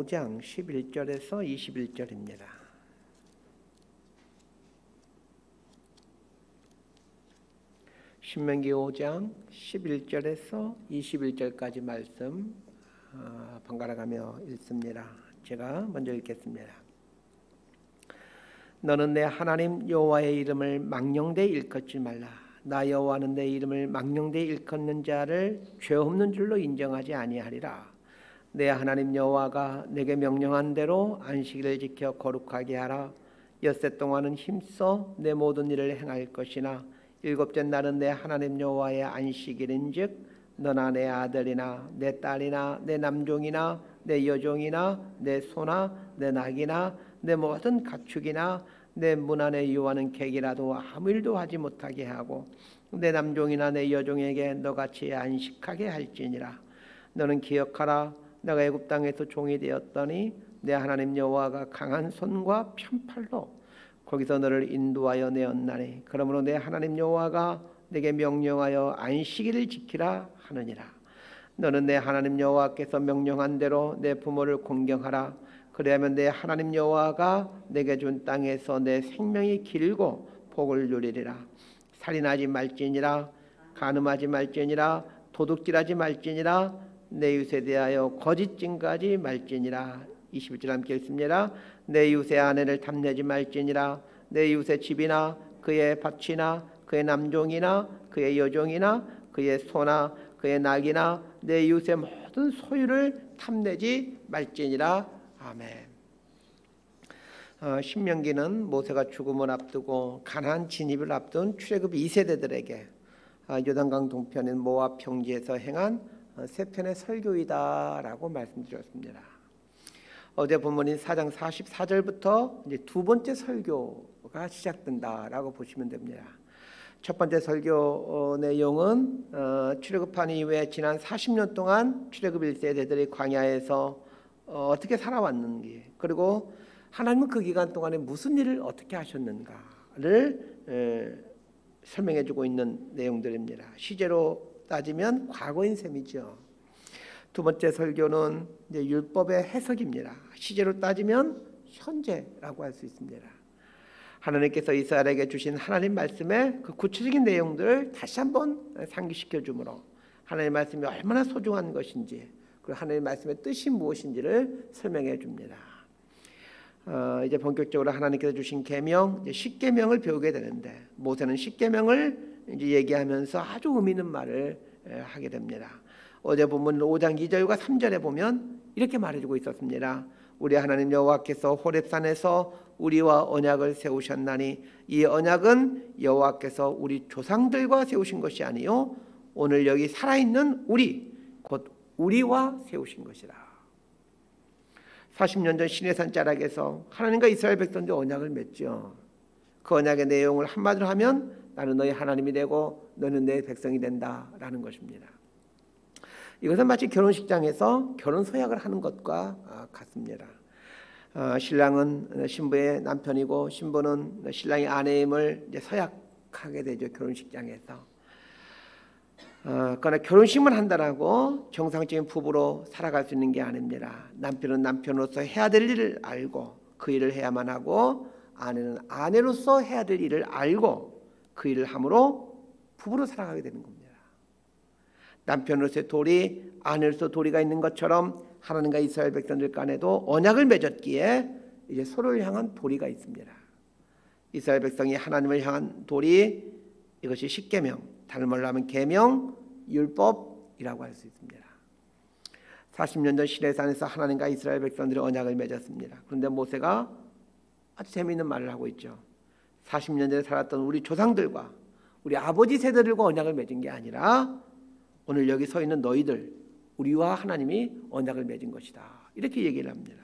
5장 11절에서 21절입니다. 신명기 5장 11절에서 21절까지 말씀 번갈아가며 읽습니다. 제가 먼저 읽겠습니다. 너는 내 하나님 여호와의 이름을 망령되이 일컫지 말라. 나 여호와는 내 이름을 망령되이 일컫는 자를 죄 없는 줄로 인정하지 아니하리라. 내 하나님 여호와가 내게 명령한 대로 안식일을 지켜 거룩하게 하라. 엿새 동안은 힘써 내 모든 일을 행할 것이나 일곱째 날은 내 하나님 여호와의 안식일인즉 너나 내 아들이나 내 딸이나 내 남종이나 내 여종이나 내 소나 내 낙이나 내 모든 가축이나 내 문 안에 유하는 객이라도 아무 일도 하지 못하게 하고 내 남종이나 내 여종에게 너같이 안식하게 할지니라. 너는 기억하라. 내가 애굽 땅에서 종이 되었더니 내 하나님 여호와가 강한 손과 편팔로 거기서 너를 인도하여 내었나니 그러므로 내 하나님 여호와가 내게 명령하여 안식일을 지키라 하느니라. 너는 내 하나님 여호와께서 명령한 대로 내 부모를 공경하라. 그리하면 내 하나님 여호와가 내게 준 땅에서 내 생명이 길고 복을 누리리라. 살인하지 말지니라. 간음하지 말지니라. 도둑질하지 말지니라. 내 이웃에 대하여 거짓 증거하지 말지니라. 21절 함께 읽습니다. 내 이웃의 아내를 탐내지 말지니라. 내 이웃의 집이나 그의 밭이나 그의 남종이나 그의 여종이나 그의 소나 그의 낙이나 내 이웃의 모든 소유를 탐내지 말지니라. 아멘. 신명기는 모세가 죽음을 앞두고 가나안 진입을 앞둔 출애굽 2세대들에게 요단강 동편인 모압 평지에서 행한 세 편의 설교이다라고 말씀드렸습니다. 어제 본문인 4장 44절부터 이제 두 번째 설교가 시작된다라고 보시면 됩니다. 첫 번째 설교 내용은 출애굽한 이후에 지난 40년 동안 출애굽 1세대들이 광야에서 어떻게 살아왔는지, 그리고 하나님은 그 기간 동안에 무슨 일을 어떻게 하셨는가를 설명해주고 있는 내용들입니다. 시제로 따지면 과거인 셈이죠. 두 번째 설교는 이제 율법의 해석입니다. 시제로 따지면 현재라고 할 수 있습니다. 하나님께서 이스라엘에게 주신 하나님 말씀의 그 구체적인 내용들을 다시 한번 상기시켜 주므로 하나님 말씀이 얼마나 소중한 것인지, 그리고 하나님 말씀의 뜻이 무엇인지를 설명해 줍니다. 이제 본격적으로 하나님께서 주신 계명, 십계명을 배우게 되는데, 모세는 십계명을 이제 얘기하면서 아주 의미 있는 말을 하게 됩니다. 어제 본문 5장 2절과 3절에 보면 이렇게 말해주고 있었습니다. 우리 하나님 여호와께서 호렙산에서 우리와 언약을 세우셨나니 이 언약은 여호와께서 우리 조상들과 세우신 것이 아니요 오늘 여기 살아있는 우리, 곧 우리와 세우신 것이라. 40년 전 시내산 자락에서 하나님과 이스라엘 백성들 언약을 맺죠. 그 언약의 내용을 한마디로 하면 나는 너희 하나님이 되고 너는 내 백성이 된다라는 것입니다. 이것은 마치 결혼식장에서 결혼 서약을 하는 것과 같습니다. 신랑은 신부의 남편이고 신부는 신랑의 아내임을 이제 서약하게 되죠. 결혼식장에서. 그러나 결혼식만 한다라고 정상적인 부부로 살아갈 수 있는 게 아닙니다. 남편은 남편으로서 해야 될 일을 알고 그 일을 해야만 하고, 아내는 아내로서 해야 될 일을 알고 그 일을 함으로 부부로 살아가게 되는 겁니다. 남편으로서의 도리, 아내로서 도리가 있는 것처럼 하나님과 이스라엘 백성들 간에도 언약을 맺었기에 이제 서로를 향한 도리가 있습니다. 이스라엘 백성이 하나님을 향한 도리, 이것이 십계명, 다른 말로 하면 계명, 율법이라고 할 수 있습니다. 40년 전 시내산에서 하나님과 이스라엘 백성들이 언약을 맺었습니다. 그런데 모세가 아주 재미있는 말을 하고 있죠. 40년 전에 살았던 우리 조상들과 우리 아버지 세대들과 언약을 맺은 게 아니라 오늘 여기 서 있는 너희들, 우리와 하나님이 언약을 맺은 것이다, 이렇게 얘기를 합니다.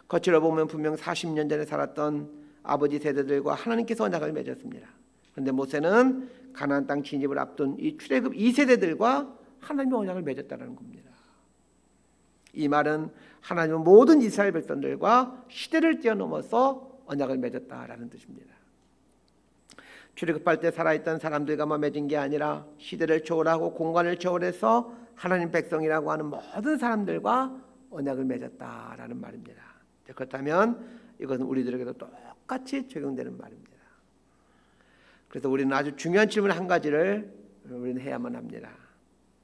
거칠어 보면 분명 40년 전에 살았던 아버지 세대들과 하나님께서 언약을 맺었습니다. 그런데 모세는 가나안 땅 진입을 앞둔 이 출애굽 2세대들과 하나님의 언약을 맺었다는 겁니다. 이 말은 하나님은 모든 이스라엘 백성들과 시대를 뛰어넘어서 언약을 맺었다라는 뜻입니다. 출애굽할 때 살아있던 사람들과만 맺은 게 아니라 시대를 초월하고 공간을 초월해서 하나님 백성이라고 하는 모든 사람들과 언약을 맺었다라는 말입니다. 그렇다면 이것은 우리들에게도 똑같이 적용되는 말입니다. 그래서 우리는 아주 중요한 질문 한 가지를 우리는 해야만 합니다.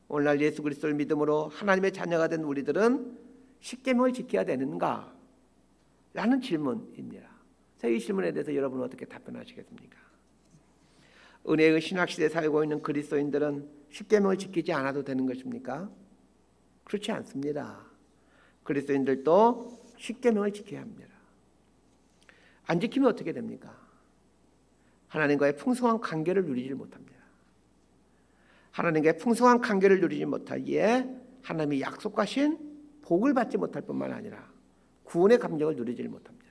오늘날 예수 그리스도를 믿음으로 하나님의 자녀가 된 우리들은 십계명을 지켜야 되는가? 라는 질문입니다. 이 질문에 대해서 여러분은 어떻게 답변하시겠습니까? 은혜의 신학시대에 살고 있는 그리스도인들은 십계명을 지키지 않아도 되는 것입니까? 그렇지 않습니다. 그리스도인들도 십계명을 지켜야 합니다. 안 지키면 어떻게 됩니까? 하나님과의 풍성한 관계를 누리지 못합니다. 하나님과의 풍성한 관계를 누리지 못하기에 하나님이 약속하신 복을 받지 못할 뿐만 아니라 구원의 감정을 누리지 못합니다.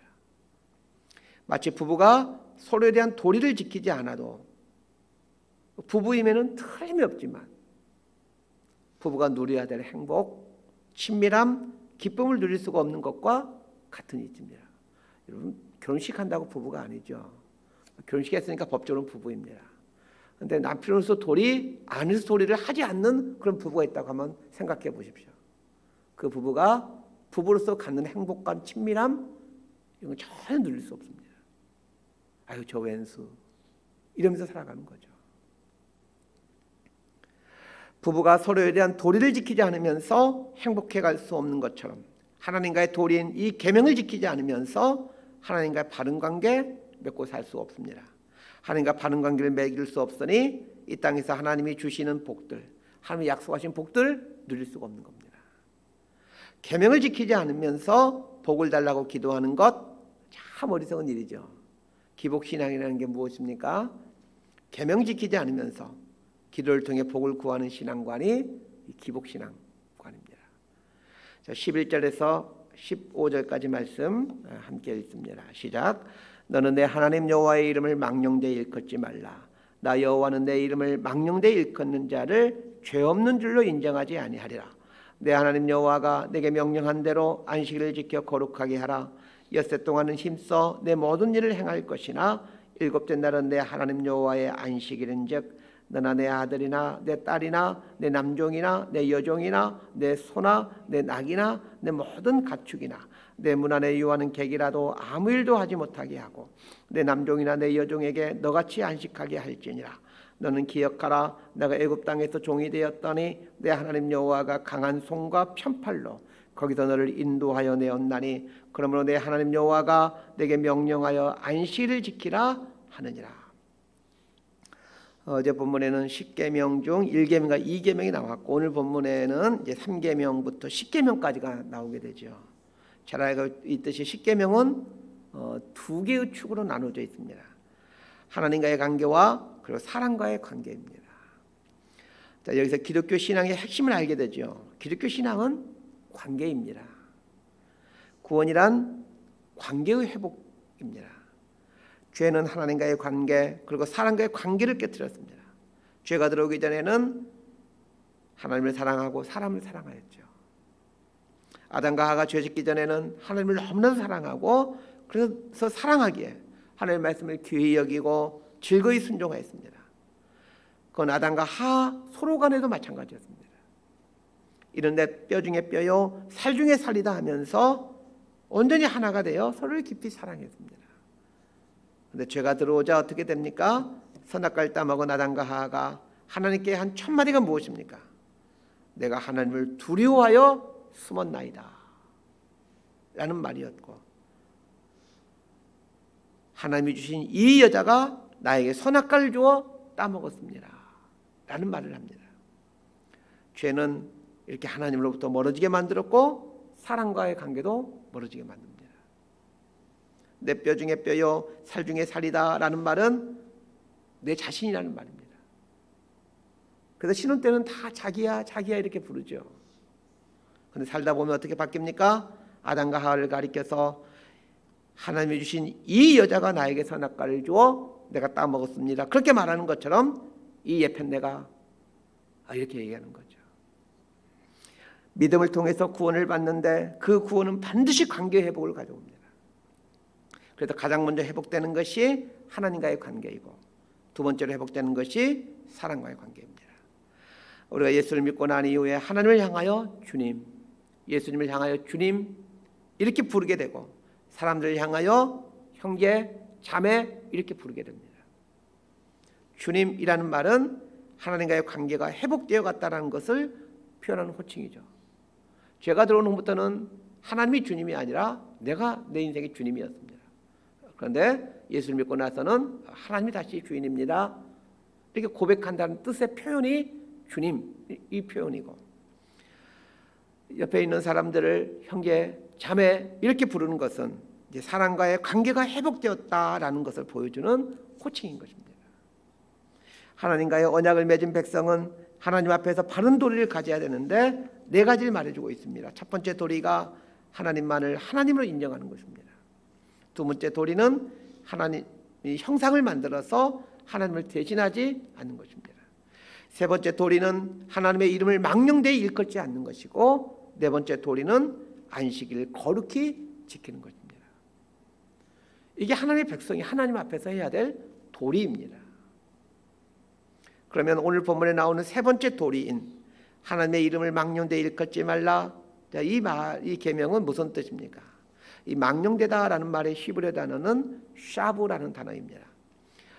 마치 부부가 서로에 대한 도리를 지키지 않아도 부부임에는 틀림없지만 부부가 누려야 될 행복, 친밀함, 기쁨을 누릴 수가 없는 것과 같은 이치입니다. 여러분, 결혼식 한다고 부부가 아니죠. 결혼식 했으니까 법적으로는 부부입니다. 그런데 남편으로서 도리, 아내로서 도리를 하지 않는 그런 부부가 있다고 하면 생각해 보십시오. 그 부부가 부부로서 갖는 행복감, 친밀함 이런 건 전혀 누릴 수 없습니다. 아유, 저 왼수 이러면서 살아가는 거죠. 부부가 서로에 대한 도리를 지키지 않으면서 행복해 갈 수 없는 것처럼 하나님과의 도리인 이 계명을 지키지 않으면서 하나님과의 바른 관계 맺고 살 수 없습니다. 하나님과 바른 관계를 맺을 수 없으니 이 땅에서 하나님이 주시는 복들, 하나님이 약속하신 복들 누릴 수가 없는 겁니다. 계명을 지키지 않으면서 복을 달라고 기도하는 것 참 어리석은 일이죠. 기복신앙이라는 게 무엇입니까? 계명 지키지 않으면서 기도를 통해 복을 구하는 신앙관이 기복신앙관입니다. 11절에서 15절까지 말씀 함께 읽습니다. 시작. 너는 내 하나님 여호와의 이름을 망령되이 일컫지 말라. 나 여호와는 내 이름을 망령되이 일컫는 자를 죄 없는 줄로 인정하지 아니하리라. 내 하나님 여호와가 내게 명령한 대로 안식일을 지켜 거룩하게 하라. 엿새 동안은 힘써 내 모든 일을 행할 것이나 일곱째 날은 내 하나님 여호와의 안식일인즉 너나 내 아들이나 내 딸이나 내 남종이나 내 여종이나 내 소나 내 낙이나 내 모든 가축이나 내 문 안에 유하는 객이라도 아무 일도 하지 못하게 하고 내 남종이나 내 여종에게 너같이 안식하게 할지니라. 너는 기억하라. 내가 애굽 땅에서 종이 되었더니 내 하나님 여호와가 강한 손과 편팔로 거기서 너를 인도하여 내었나니 그러므로 내 하나님 여호와가 내게 명령하여 안식일을 지키라 하느니라. 어제 본문에는 10계명 중 1계명과 2계명이 나왔고 오늘 본문에는 이제 3계명부터 10계명까지가 나오게 되죠. 잘 알고 있듯이 10계명은 두 개의 축으로 나눠져 있습니다. 하나님과의 관계와 그리고 사람과의 관계입니다. 자, 여기서 기독교 신앙의 핵심을 알게 되죠. 기독교 신앙은 관계입니다. 구원이란 관계의 회복입니다. 죄는 하나님과의 관계 그리고 사람과의 관계를 깨뜨렸습니다. 죄가 들어오기 전에는 하나님을 사랑하고 사람을 사랑하였죠. 아담과 하와가 죄 짓기 전에는 하나님을 너무나 사랑하고 그래서 사랑하기에 하나님의 말씀을 귀히 여기고 즐거이 순종하였습니다. 그건 아담과 하와 서로 간에도 마찬가지였습니다. 이는 내 뼈 중에 뼈요 살 중에 살이다 하면서 온전히 하나가 되어 서로를 깊이 사랑했습니다. 그런데 죄가 들어오자 어떻게 됩니까? 선악과를 따먹은 아담과 하와가 하나님께 한 첫 마디가 무엇입니까? 내가 하나님을 두려워하여 숨었나이다 라는 말이었고 하나님이 주신 이 여자가 나에게 선악과를 주어 따먹었습니다 라는 말을 합니다. 죄는 이렇게 하나님으로부터 멀어지게 만들었고 사람과의 관계도 멀어지게 만듭니다. 내 뼈 중에 뼈요 살 중에 살이다 라는 말은 내 자신이라는 말입니다. 그래서 신혼 때는 다 자기야 자기야 이렇게 부르죠. 그런데 살다 보면 어떻게 바뀝니까? 아담과 하와를 가리켜서 하나님이 주신 이 여자가 나에게 선악과를 주어 내가 따먹었습니다 그렇게 말하는 것처럼 이 예편내가 이렇게 얘기하는 거죠. 믿음을 통해서 구원을 받는데 그 구원은 반드시 관계 회복을 가져옵니다. 그래서 가장 먼저 회복되는 것이 하나님과의 관계이고 두 번째로 회복되는 것이 사람과의 관계입니다. 우리가 예수를 믿고 난 이후에 하나님을 향하여 주님 예수님을 향하여 주님 이렇게 부르게 되고 사람들을 향하여 형제, 자매 이렇게 부르게 됩니다. 주님이라는 말은 하나님과의 관계가 회복되어 갔다는 것을 표현하는 호칭이죠. 죄가 들어온 후부터는 하나님이 주님이 아니라 내가 내 인생의 주님이었습니다. 그런데 예수를 믿고 나서는 하나님이 다시 주인입니다. 이렇게 고백한다는 뜻의 표현이 주님 이 표현이고, 옆에 있는 사람들을 형제, 자매 이렇게 부르는 것은 이제 사람과의 관계가 회복되었다라는 것을 보여주는 호칭인 것입니다. 하나님과의 언약을 맺은 백성은 하나님 앞에서 바른 도리를 가져야 되는데 네 가지를 말해주고 있습니다. 첫 번째 도리가 하나님만을 하나님으로 인정하는 것입니다. 두 번째 도리는 하나님이 형상을 만들어서 하나님을 대신하지 않는 것입니다. 세 번째 도리는 하나님의 이름을 망령되이 일컫지 않는 것이고, 네 번째 도리는 안식일을 거룩히 지키는 것입니다. 이게 하나님의 백성이 하나님 앞에서 해야 될 도리입니다. 그러면 오늘 본문에 나오는 세 번째 도리인 하나님의 이름을 망령되이 일컫지 말라, 이 계명은 무슨 뜻입니까? 이 망령되다라는 말의 히브리 단어는 샤브라는 단어입니다.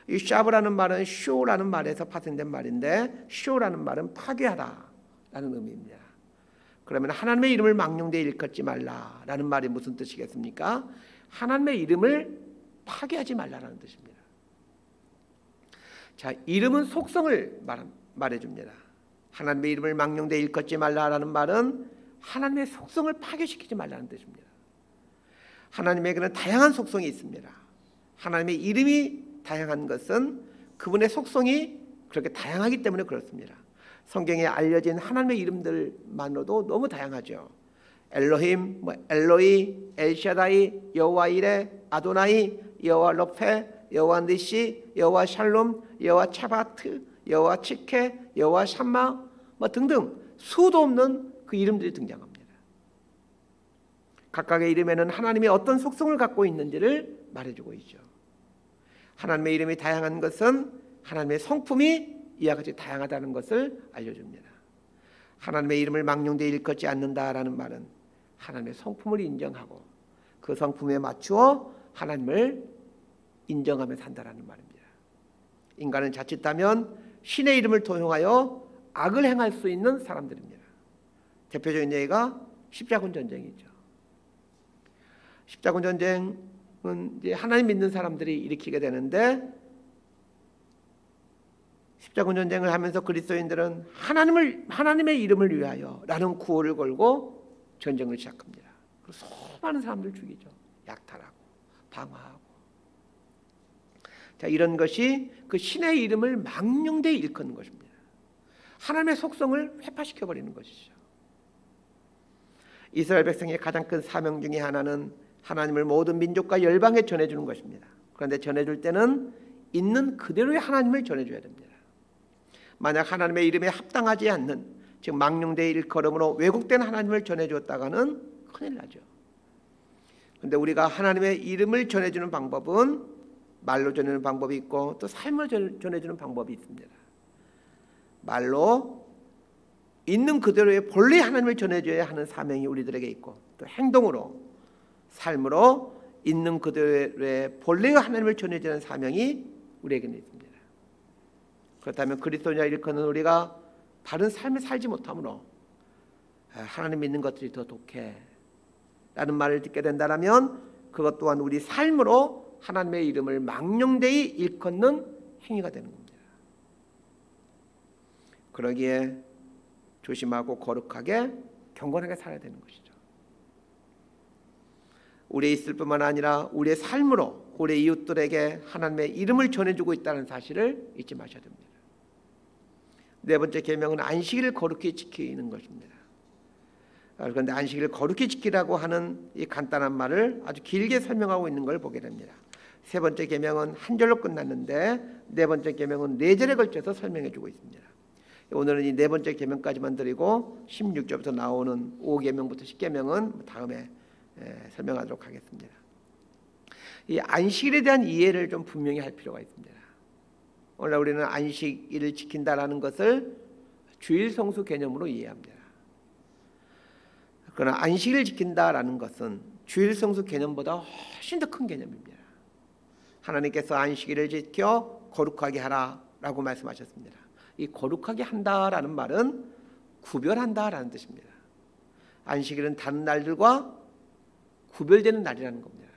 이 샤브라는 말은 쇼라는 말에서 파생된 말인데, 쇼라는 말은 파괴하다라는 의미입니다. 그러면 하나님의 이름을 망령되이 일컫지 말라라는 말이 무슨 뜻이겠습니까? 하나님의 이름을 파괴하지 말라라는 뜻입니다. 자, 이름은 속성을 말해줍니다. 하나님의 이름을 망령되이 일컫지 말라라는 말은 하나님의 속성을 파괴시키지 말라는 뜻입니다. 하나님에게는 다양한 속성이 있습니다. 하나님의 이름이 다양한 것은 그분의 속성이 그렇게 다양하기 때문에 그렇습니다. 성경에 알려진 하나님의 이름들만으로도 너무 다양하죠. 엘로힘, 엘로이, 엘샤다이, 여호와 이레, 아도나이, 여호와 로페, 여호와 니시, 여호와 샬롬, 여호와 차바트, 여호와 치케, 여호와 샴마 등등 수도 없는 그 이름들이 등장합니다. 각각의 이름에는 하나님이 어떤 속성을 갖고 있는지를 말해주고 있죠. 하나님의 이름이 다양한 것은 하나님의 성품이 이와 같이 다양하다는 것을 알려줍니다. 하나님의 이름을 망령되이 일컫지 않는다라는 말은 하나님의 성품을 인정하고 그 성품에 맞추어 하나님을 인정하며 산다라는 말입니다. 인간은 자칫하면 신의 이름을 도용하여 악을 행할 수 있는 사람들입니다. 대표적인 예가 십자군 전쟁이죠. 십자군 전쟁은 이제 하나님 믿는 사람들이 일으키게 되는데, 십자군 전쟁을 하면서 그리스도인들은 하나님의 이름을 위하여라는 구호를 걸고 전쟁을 시작합니다. 그리고 수많은 사람들 죽이죠. 약탈하고 방화하고. 자, 이런 것이 그 신의 이름을 망령되이 일컫는 것입니다. 하나님의 속성을 회파시켜 버리는 것이죠. 이스라엘 백성의 가장 큰 사명 중에 하나는 하나님을 모든 민족과 열방에 전해주는 것입니다. 그런데 전해줄 때는 있는 그대로의 하나님을 전해줘야 됩니다. 만약 하나님의 이름에 합당하지 않는, 즉 망령되이 일컬음으로 왜곡된 하나님을 전해주었다가는 큰일 나죠. 그런데 우리가 하나님의 이름을 전해주는 방법은 말로 전해주는 방법이 있고 또 삶을 전해주는 방법이 있습니다. 말로 있는 그대로의 본래 하나님을 전해줘야 하는 사명이 우리들에게 있고, 또 행동으로 삶으로 있는 그대로의 본래의 하나님을 전해주는 사명이 우리에게는 있습니다. 그렇다면 그리스도인이라 일컫는 우리가 바른 삶을 살지 못하므로 하나님 믿는 것들이 더 독해 라는 말을 듣게 된다면 그것 또한 우리 삶으로 하나님의 이름을 망령되이 일컫는 행위가 되는 겁니다. 그러기에 조심하고 거룩하게 경건하게 살아야 되는 것이죠. 우리의 있을 뿐만 아니라 우리의 삶으로 우리 이웃들에게 하나님의 이름을 전해주고 있다는 사실을 잊지 마셔야 됩니다. 네 번째 계명은 안식일을 거룩히 지키는 것입니다. 그런데 안식일을 거룩히 지키라고 하는 이 간단한 말을 아주 길게 설명하고 있는 걸 보게 됩니다. 세 번째 계명은 한 절로 끝났는데 네 번째 계명은 네 절에 걸쳐서 설명해주고 있습니다. 오늘은 이 네 번째 계명까지만 드리고 16절부터 나오는 5계명부터 10계명은 다음에 설명하도록 하겠습니다. 이 안식일에 대한 이해를 좀 분명히 할 필요가 있습니다. 오늘 우리는 안식일을 지킨다라는 것을 주일 성수 개념으로 이해합니다. 그러나 안식일을 지킨다라는 것은 주일 성수 개념보다 훨씬 더 큰 개념입니다. 하나님께서 안식일을 지켜 거룩하게 하라라고 말씀하셨습니다. 이 거룩하게 한다라는 말은 구별한다라는 뜻입니다. 안식일은 다른 날들과 구별되는 날이라는 겁니다.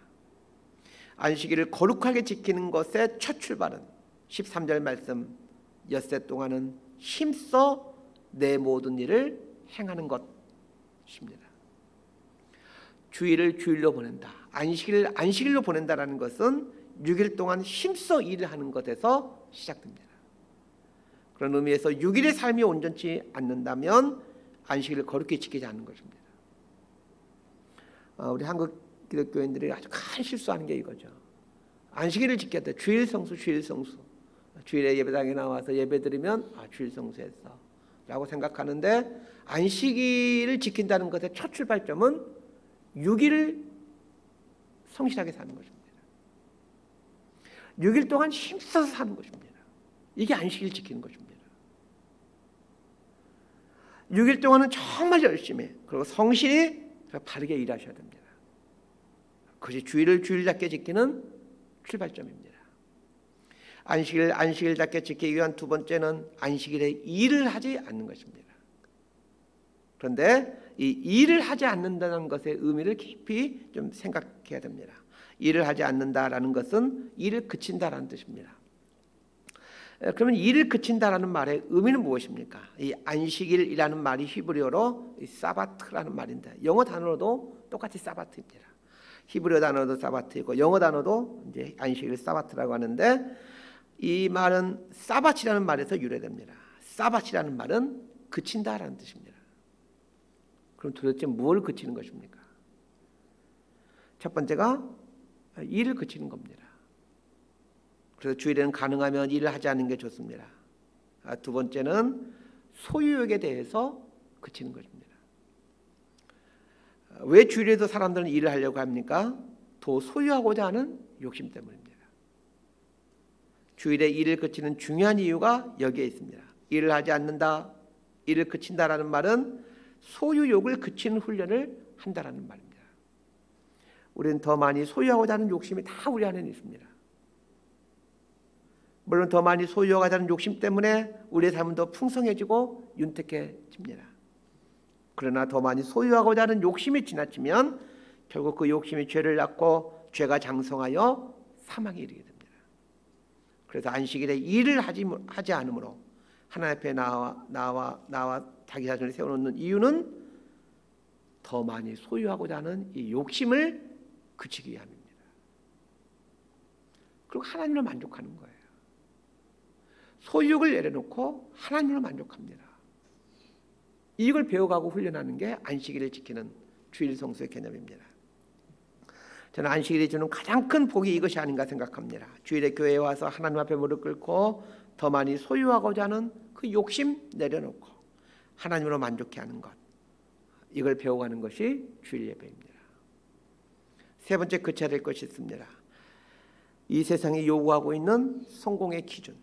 안식일을 거룩하게 지키는 것의 첫 출발은 13절 말씀 엿새 동안은 힘써 내 모든 일을 행하는 것입니다. 주일을 주일로 보낸다. 안식일을 안식일로 보낸다라는 것은 6일 동안 힘써 일을 하는 것에서 시작됩니다. 그런 의미에서 6일의 삶이 온전치 않는다면 안식일을 거룩히 지키지 않는 것입니다. 우리 한국 기독교인들이 아주 큰 실수하는 게 이거죠. 안식일을 지켜야 돼. 주일 성수, 주일 성수. 주일에 예배당에 나와서 예배드리면 주일 성수했어 라고 생각하는데, 안식일을 지킨다는 것의 첫 출발점은 6일을 성실하게 사는 것입니다. 6일 동안 힘써서 사는 것입니다. 이게 안식일 지키는 것입니다. 6일 동안은 정말 열심히 그리고 성실히 바르게 일하셔야 됩니다. 그것이 주일을 주일답게 지키는 출발점입니다. 안식일답게 지키기 위한 두 번째는 안식일에 일을 하지 않는 것입니다. 그런데 이 일을 하지 않는다는 것의 의미를 깊이 좀 생각해야 됩니다. 일을 하지 않는다라는 것은 일을 그친다라는 뜻입니다. 그러면 일을 그친다라는 말의 의미는 무엇입니까? 이 안식일이라는 말이 히브리어로 사바트라는 말인데, 영어 단어로도 똑같이 사바트입니다. 히브리어 단어도 사바트이고 영어 단어도 이제 안식일 사바트라고 하는데, 이 말은 사바치라는 말에서 유래됩니다. 사바치라는 말은 그친다라는 뜻입니다. 그럼 도대체 뭘 그치는 것입니까? 첫 번째가 일을 그치는 겁니다. 그래서 주일에는 가능하면 일을 하지 않는 게 좋습니다. 두 번째는 소유욕에 대해서 그치는 것입니다. 왜 주일에도 사람들은 일을 하려고 합니까? 더 소유하고자 하는 욕심 때문입니다. 주일에 일을 그치는 중요한 이유가 여기에 있습니다. 일을 하지 않는다, 일을 그친다라는 말은 소유욕을 그치는 훈련을 한다라는 말입니다. 우리는 더 많이 소유하고자 하는 욕심이 다 우리 안에 있습니다. 물론 더 많이 소유하고자 하는 욕심 때문에 우리의 삶은 더 풍성해지고 윤택해집니다. 그러나 더 많이 소유하고자 하는 욕심이 지나치면 결국 그 욕심이 죄를 낳고 죄가 장성하여 사망에 이르게 됩니다. 그래서 안식일에 일을 하지 않으므로 하나님 앞에 나와 자기 자신을 세워놓는 이유는 더 많이 소유하고자 하는 이 욕심을 그치기 위함입니다. 그리고 하나님을 만족하는 거예요. 소유욕을 내려놓고 하나님을 만족합니다. 이걸 배워가고 훈련하는 게 안식일을 지키는 주일 성수의 개념입니다. 저는 안식일이 주는 가장 큰 복이 이것이 아닌가 생각합니다. 주일에 교회에 와서 하나님 앞에 무릎 꿇고 더 많이 소유하고자 하는 그 욕심 내려놓고 하나님으로 만족해 하는 것, 이걸 배워가는 것이 주일 예배입니다. 세 번째, 그쳐야 될 것이 있습니다. 이 세상이 요구하고 있는 성공의 기준,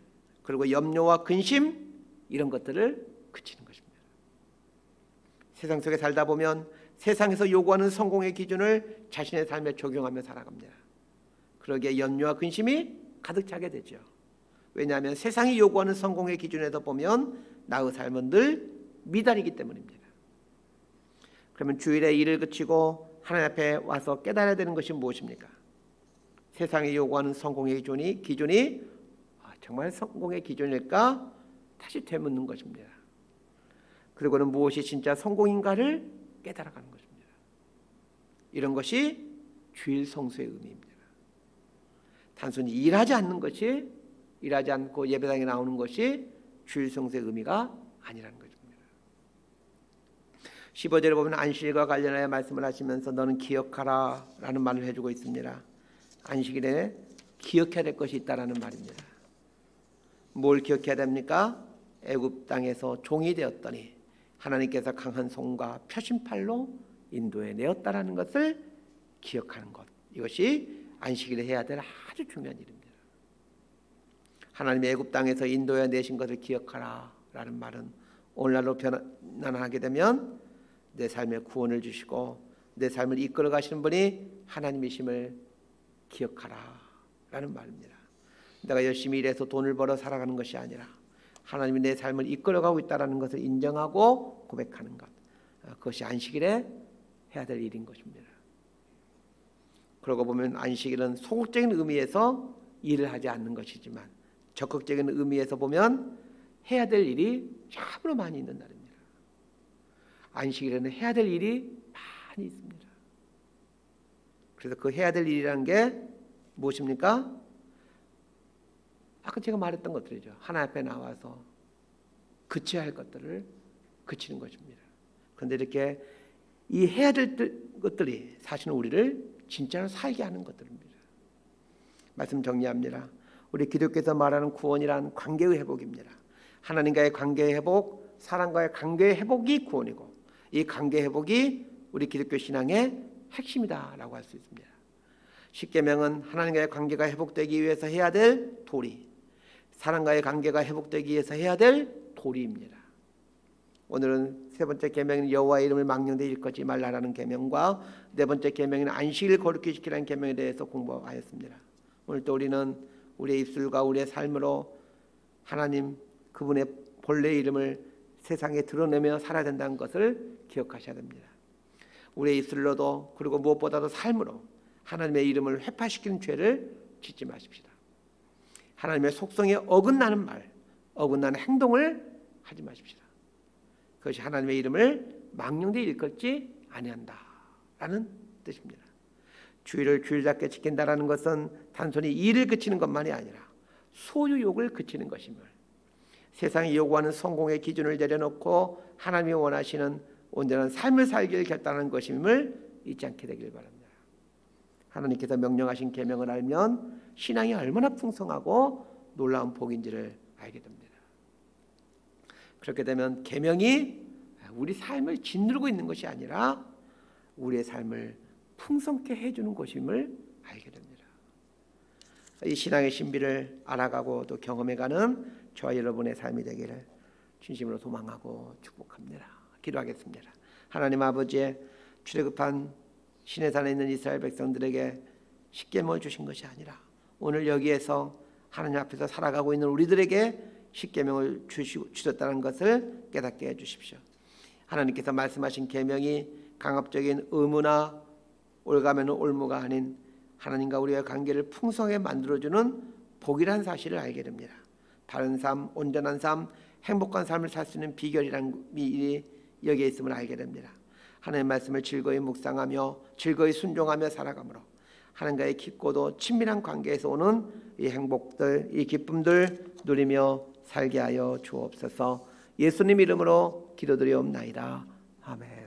그리고 염려와 근심, 이런 것들을 그치는 것입니다. 세상 속에 살다 보면 세상에서 요구하는 성공의 기준을 자신의 삶에 적용하며 살아갑니다. 그러기에 염려와 근심이 가득 차게 되죠. 왜냐하면 세상이 요구하는 성공의 기준에서 보면 나의 삶은 늘 미달이기 때문입니다. 그러면 주일에 일을 그치고 하나님 앞에 와서 깨달아야 되는 것이 무엇입니까? 세상이 요구하는 성공의 기준이 정말 성공의 기준일까? 다시 되묻는 것입니다. 그리고는 무엇이 진짜 성공인가를 깨달아가는 것입니다. 이런 것이 주일 성수의 의미입니다. 단순히 일하지 않고 예배당에 나오는 것이 주일 성수의 의미가 아니라는 것입니다. 15절에 보면 안식일과 관련하여 말씀을 하시면서 너는 기억하라 라는 말을 해주고 있습니다. 안식일에 기억해야 될 것이 있다라는 말입니다. 뭘 기억해야 됩니까? 애굽 땅에서 종이 되었더니 하나님께서 강한 손과 표심팔로 인도해 내었다라는 것을 기억하는 것, 이것이 안식일에 해야 될 아주 중요한 일입니다. 하나님이 애굽 땅에서 인도해 내신 것을 기억하라 라는 말은 오늘날로 변환하게 되면 내 삶에 구원을 주시고 내 삶을 이끌어 가시는 분이 하나님이심을 기억하라 라는 말입니다. 내가 열심히 일해서 돈을 벌어 살아가는 것이 아니라 하나님이 내 삶을 이끌어가고 있다는 것을 인정하고 고백하는 것, 그것이 안식일에 해야 될 일인 것입니다. 그러고 보면 안식일은 소극적인 의미에서 일을 하지 않는 것이지만 적극적인 의미에서 보면 해야 될 일이 참으로 많이 있는 날입니다. 안식일에는 해야 될 일이 많이 있습니다. 그래서 그 해야 될 일이라는 게 무엇입니까? 아까 제가 말했던 것들이죠. 하나님 앞에 나와서 그쳐야 할 것들을 그치는 것입니다. 그런데 이렇게 이 해야 될 것들이 사실은 우리를 진짜로 살게 하는 것들입니다. 말씀 정리합니다. 우리 기독교에서 말하는 구원이란 관계의 회복입니다. 하나님과의 관계의 회복, 사람과의 관계의 회복이 구원이고 이 관계 회복이 우리 기독교 신앙의 핵심이다라고 할 수 있습니다. 십계명은 하나님과의 관계가 회복되기 위해서 해야 될 도리, 사람과의 관계가 회복되기 위해서 해야 될 도리입니다. 오늘은 세 번째 계명인 여호와의 이름을 망령되이 일컫지 말라라는 계명과 네 번째 계명인 안식일 거룩히 지키라는 계명에 대해서 공부하였습니다. 오늘 또 우리는 우리의 입술과 우리의 삶으로 하나님 그분의 본래 이름을 세상에 드러내며 살아야 된다는 것을 기억하셔야 됩니다. 우리의 입술로도 그리고 무엇보다도 삶으로 하나님의 이름을 회파시키는 죄를 짓지 마십시다. 하나님의 속성에 어긋나는 말, 어긋나는 행동을 하지 마십시다. 그것이 하나님의 이름을 망령되이 일컫지 아니한다라는 뜻입니다. 주일을 주일답게 지킨다라는 것은 단순히 일을 그치는 것만이 아니라 소유욕을 그치는 것임을, 세상이 요구하는 성공의 기준을 내려놓고 하나님이 원하시는 온전한 삶을 살기를 결단하는 것임을 잊지 않게 되길 바랍니다. 하나님께서 명령하신 계명을 알면 신앙이 얼마나 풍성하고 놀라운 복인지를 알게 됩니다. 그렇게 되면 계명이 우리 삶을 짓누르고 있는 것이 아니라 우리의 삶을 풍성케 해주는 것임을 알게 됩니다. 이 신앙의 신비를 알아가고 또 경험해가는 저와 여러분의 삶이 되기를 진심으로 소망하고 축복합니다. 기도하겠습니다. 하나님 아버지의 출애굽한 시내산에 있는 이스라엘 백성들에게 십계명을 주신 것이 아니라 오늘 여기에서 하나님 앞에서 살아가고 있는 우리들에게 십계명을 주셨다는 것을 깨닫게 해주십시오. 하나님께서 말씀하신 계명이 강압적인 의무나 올가면 올무가 아닌 하나님과 우리의 관계를 풍성하게 만들어주는 복이라는 사실을 알게 됩니다. 바른 삶, 온전한 삶, 행복한 삶을 살 수 있는 비결이라는 일이 여기에 있음을 알게 됩니다. 하나님의 말씀을 즐거이 묵상하며 즐거이 순종하며 살아가므로 하나님과의 깊고도 친밀한 관계에서 오는 이 행복들, 이 기쁨들 누리며 살게 하여 주옵소서. 예수님 이름으로 기도드리옵나이다. 아멘.